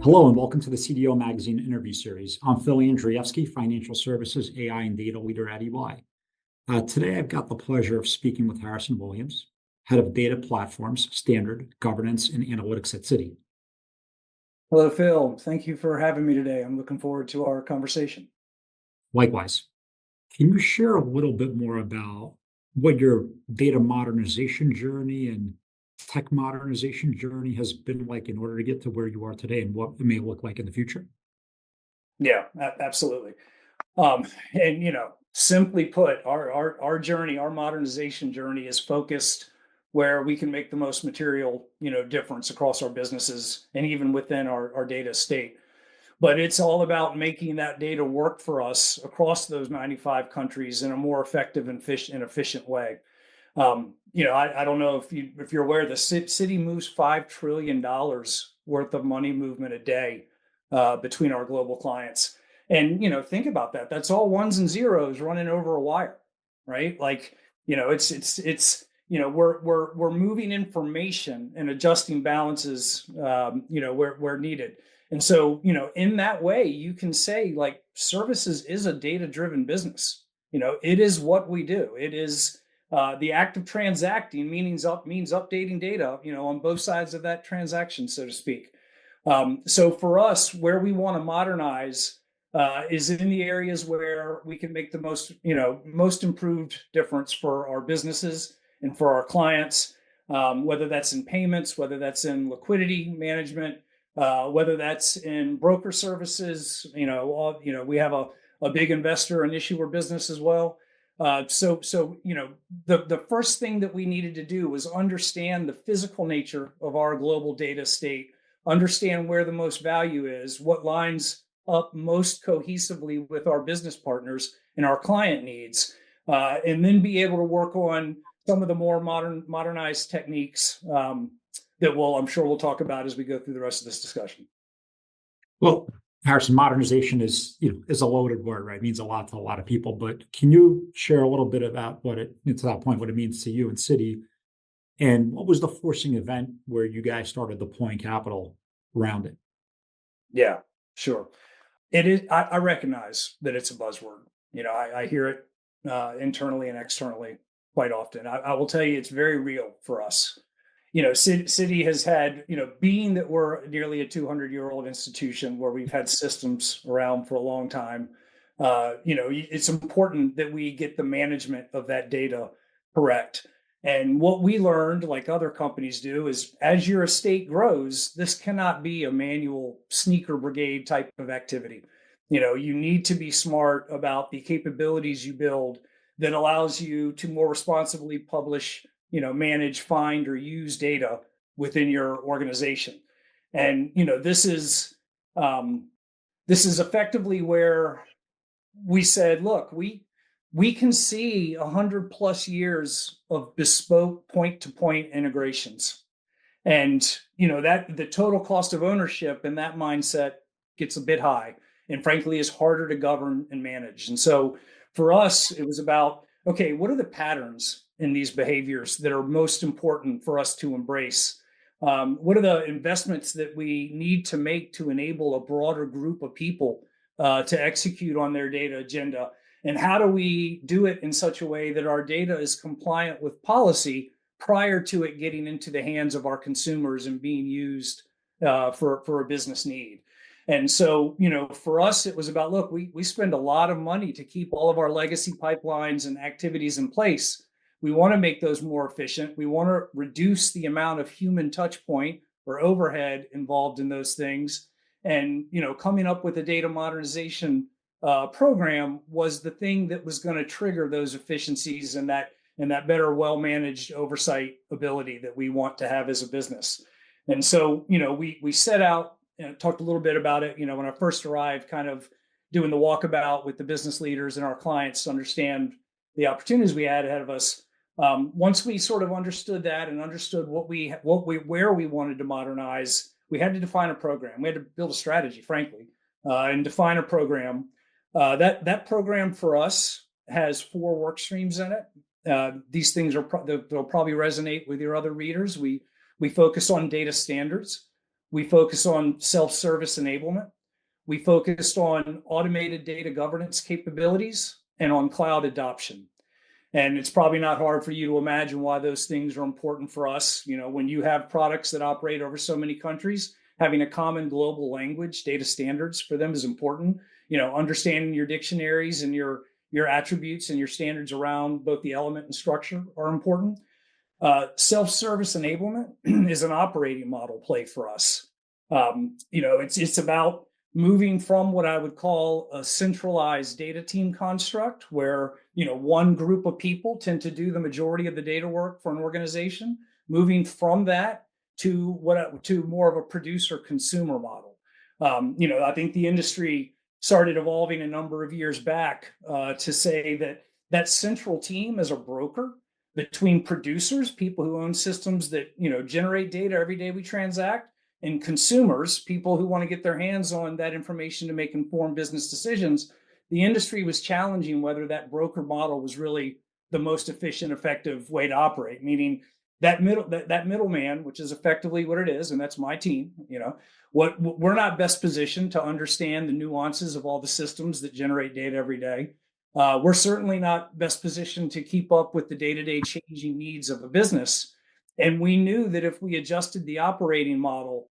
Hello and welcome to the CDO Magazine interview series. I'm Phil Andriyevsky, Financial Services, AI, and Data Leader at EY. Today, I've got the pleasure of speaking with Harrison Williams, Head of Data Platforms, Standard, Governance, and Analytics at Citi. Hello, Phil. Thank you for having me today. I'm looking forward to our conversation. Likewise, can you share a little bit more about what your data modernization journey and tech modernization journey has been like in order to get to where you are today and what it may look like in the future? Yeah, absolutely. And simply put, our journey, our modernization journey, is focused where we can make the most material difference across our businesses and even within our data estate. But it's all about making that data work for us across those 95 countries in a more effective and efficient way. I don't know if you're aware, the Citi moves $5 trillion worth of money movement a day between our global clients. And think about that. That's all ones and zeros running over a wire, right? Like, we're moving information and adjusting balances, where needed. And so, in that way, you can say like services is a data-driven business. It is what we do. It is the act of transacting means updating data, on both sides of that transaction, so to speak. So for us, where we want to modernize is in the areas where we can make the most improved difference for our businesses and for our clients, whether that's in payments, whether that's in liquidity management, whether that's in broker services. We have a big investor and issuer business as well. So the first thing that we needed to do was understand the physical nature of our global data state, understand where the most value is, what lines up most cohesively with our business partners and our client needs, and then be able to work on some of the more modernized techniques that I'm sure we'll talk about as we go through the rest of this discussion. Well, Harrison, modernization is a loaded word, right? It means a lot to a lot of people. But can you share a little bit about what it means to you and Citi, and what was the forcing event where you guys started deploying capital around it? Yeah, sure. It is. I recognize that it's a buzzword. I hear it internally and externally quite often. I will tell you, it's very real for us. Citi has had, being that we're nearly a 200-year-old institution where we've had systems around for a long time, it's important that we get the management of that data correct. And what we learned, like other companies do, is as your estate grows, this cannot be a manual sneaker brigade type of activity. You need to be smart about the capabilities you build that allows you to more responsibly publish, manage, find, or use data within your organization. And this is effectively where we said, look, we can see 100+ years of bespoke point-to-point integrations, and that the total cost of ownership in that mindset gets a bit high, and frankly is harder to govern and manage. And so for us, it was about, okay, what are the patterns in these behaviors that are most important for us to embrace? What are the investments that we need to make to enable a broader group of people to execute on their data agenda? And how do we do it in such a way that our data is compliant with policy prior to it getting into the hands of our consumers and being used for a business need? And so, for us, it was about, look, we spend a lot of money to keep all of our legacy pipelines and activities in place. We want to make those more efficient. We want to reduce the amount of human touch point or overhead involved in those things. And, coming up with a data modernization program was the thing that was going to trigger those efficiencies and that better, well-managed oversight ability that we want to have as a business. And so, we set out and talked a little bit about it, when I first arrived, kind of doing the walkabout with the business leaders and our clients to understand the opportunities we had ahead of us. Once we sort of understood that and understood where we wanted to modernize, we had to define a program. We had to build a strategy, frankly, and define a program. That program for us has 4 work streams in it. These things they'll probably resonate with your other readers. We focus on data standards. We focus on self-service enablement. We focused on automated data governance capabilities and on cloud adoption. And it's probably not hard for you to imagine why those things are important for us. When you have products that operate over so many countries, having a common global language, data standards for them is important. Understanding your dictionaries and your attributes and your standards around both the element and structure are important. Self-service enablement is an operating model play for us. It's about moving from what I would call a centralized data team construct, where one group of people tend to do the majority of the data work for an organization, moving from that to more of a producer consumer model. I think the industry started evolving a number of years back to say that central team is a broker between producers, people who own systems that generate data every day we transact, and consumers, people who want to get their hands on that information to make informed business decisions. The industry was challenging whether that broker model was really the most efficient, effective way to operate, meaning that middleman, which is effectively what it is, and that's my team. We're not best positioned to understand the nuances of all the systems that generate data every day. We're certainly not best positioned to keep up with the day-to-day changing needs of a business. And we knew that if we adjusted the operating model,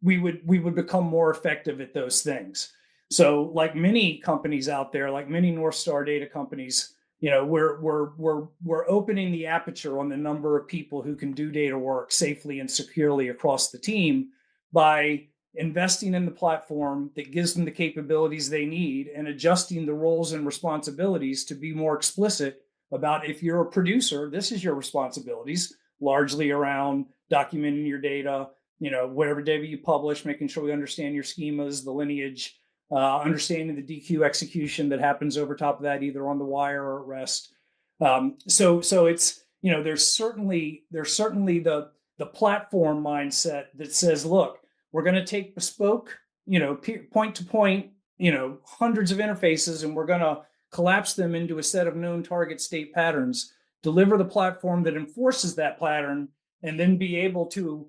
we would become more effective at those things. So, like many companies out there, like many North Star data companies, we're opening the aperture on the number of people who can do data work safely and securely across the team by investing in the platform that gives them the capabilities they need and adjusting the roles and responsibilities to be more explicit about, if you're a producer, this is your responsibilities, largely around documenting your data, whatever data you publish, making sure we understand your schemas, the lineage, understanding the DQ execution that happens over top of that, either on the wire or at rest. So it's, there's certainly the platform mindset that says, look, we're going to take bespoke, point to point, hundreds of interfaces, and we're going to collapse them into a set of known target state patterns, deliver the platform that enforces that pattern, and then be able to,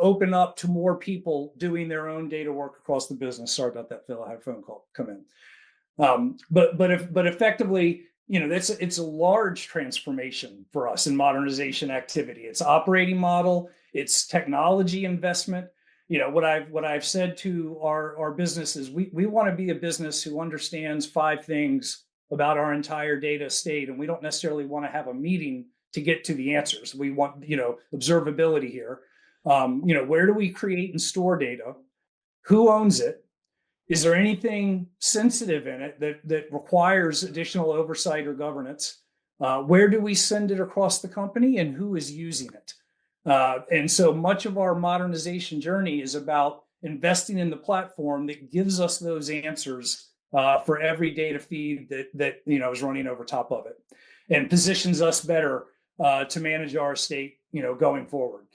open up to more people doing their own data work across the business. Sorry about that, Phil. I had a phone call come in. But effectively, it's a large transformation for us in modernization activity. It's operating model, it's technology investment. What I've said to our business is we want to be a business who understands 5 things about our entire data estate, and we don't necessarily want to have a meeting to get to the answers. We want observability here. Where do we create and store data? Who owns it? Is there anything sensitive in it that requires additional oversight or governance? Where do we send it across the company, and who is using it? And so much of our modernization journey is about investing in the platform that gives us those answers for every data feed that is running over top of it, and positions us better to manage our estate going forward.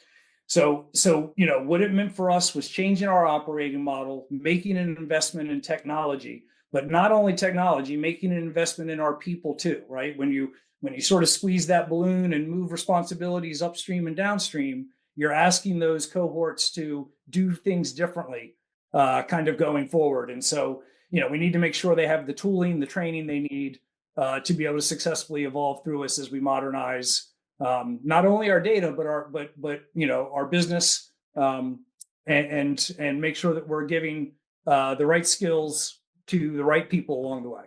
So what it meant for us was changing our operating model, making an investment in technology, but not only technology, making an investment in our people too, right? When you sort of squeeze that balloon and move responsibilities upstream and downstream, you're asking those cohorts to do things differently, kind of going forward. And so, we need to make sure they have the tooling, the training they need to be able to successfully evolve through us as we modernize not only our data, but our business, and make sure that we're giving the right skills to the right people along the way.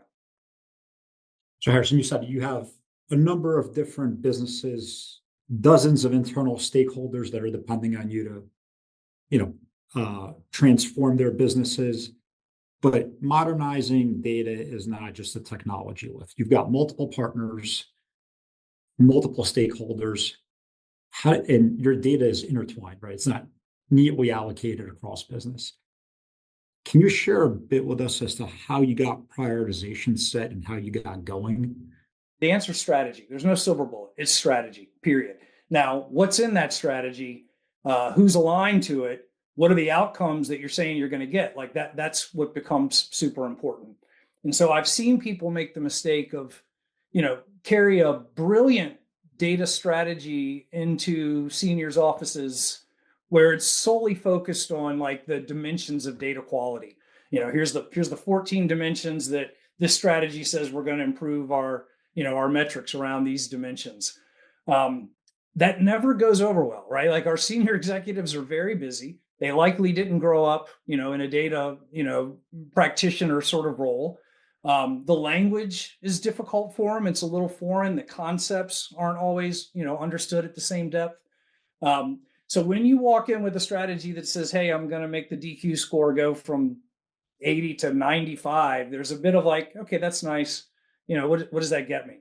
So Harrison, you said you have a number of different businesses, dozens of internal stakeholders that are depending on you to, transform their businesses. But modernizing data is not just a technology lift. You've got multiple partners, multiple stakeholders, and your data is intertwined, right? It's not neatly allocated across business. Can you share a bit with us as to how you got prioritization set and how you got going? The answer is strategy. There's no silver bullet. It's strategy, period. Now, what's in that strategy? Who's aligned to it? What are the outcomes that you're saying you're going to get? Like that's what becomes super important. And so I've seen people make the mistake of, carry a brilliant data strategy into seniors' offices where it's solely focused on like the dimensions of data quality. Here's the 14 dimensions that this strategy says we're going to improve our our metrics around these dimensions. That never goes over well, right? Like our senior executives are very busy. They likely didn't grow up, in a data, practitioner sort of role. The language is difficult for them. It's a little foreign. The concepts aren't always, understood at the same depth. So when you walk in with a strategy that says, "Hey, I'm going to make the DQ score go from 80 to 95," there's a bit of like, "Okay, that's nice. What does that get me?"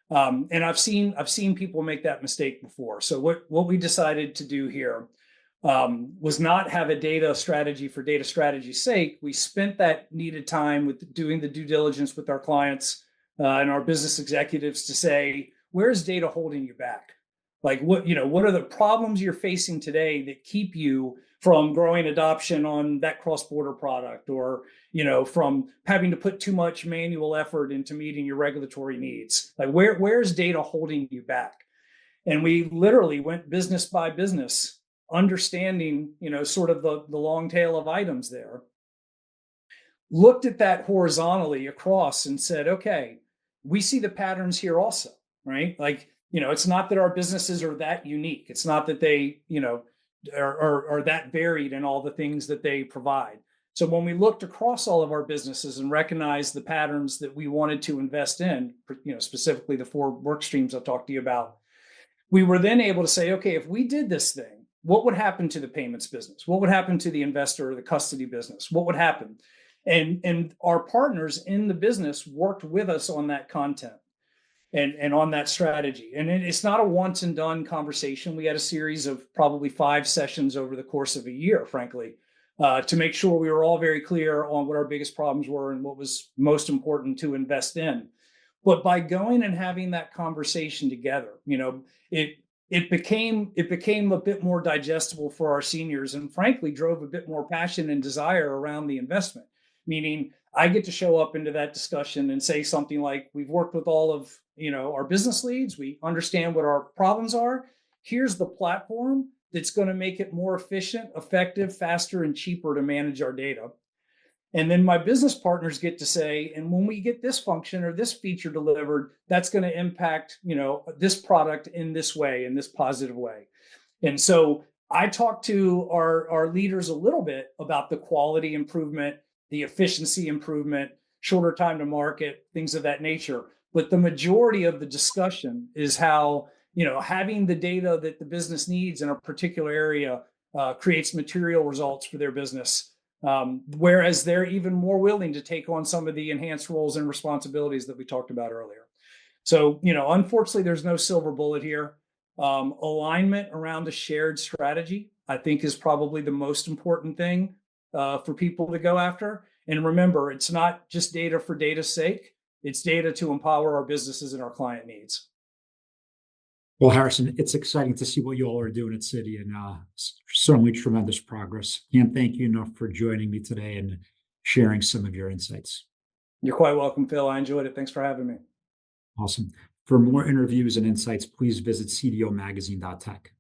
And I've seen people make that mistake before. So what we decided to do here was not have a data strategy for data strategy's sake. We spent that needed time with doing the due diligence with our clients and our business executives to say, where's data holding you back? Like what are the problems you're facing today that keep you from growing adoption on that cross-border product, or from having to put too much manual effort into meeting your regulatory needs? Like where's data holding you back? And we literally went business by business, understanding sort of the long tail of items there, looked at that horizontally across and said, okay, we see the patterns here also, right? Like it's not that our businesses are that unique. It's not that they are that varied in all the things that they provide. So when we looked across all of our businesses and recognized the patterns that we wanted to invest in, specifically the 4 work streams I talked to you about, we were then able to say, okay, if we did this thing, what would happen to the payments business? What would happen to the investor or the custody business? What would happen? And our partners in the business worked with us on that content and on that strategy. And it's not a once and done conversation. We had a series of probably 5 sessions over the course of a year, frankly, to make sure we were all very clear on what our biggest problems were and what was most important to invest in. But by going and having that conversation together, it became a bit more digestible for our seniors, and frankly drove a bit more passion and desire around the investment. Meaning I get to show up into that discussion and say something like, we've worked with all of our business leads. We understand what our problems are. Here's the platform that's going to make it more efficient, effective, faster, and cheaper to manage our data. And then my business partners get to say, and when we get this function or this feature delivered, that's going to impact, this product in this way, in this positive way. And so I talked to our leaders a little bit about the quality improvement, the efficiency improvement, shorter time to market, things of that nature. But the majority of the discussion is how, having the data that the business needs in a particular area creates material results for their business. Whereas they're even more willing to take on some of the enhanced roles and responsibilities that we talked about earlier. So, unfortunately, there's no silver bullet here. Alignment around a shared strategy, I think, is probably the most important thing for people to go after. And remember, it's not just data for data's sake. It's data to empower our businesses and our client needs. Well, Harrison, it's exciting to see what you all are doing at Citi, and certainly tremendous progress. Can't thank you enough for joining me today and sharing some of your insights. You're quite welcome, Phil. I enjoyed it. Thanks for having me. Awesome. For more interviews and insights, please visit cdomagazine.tech.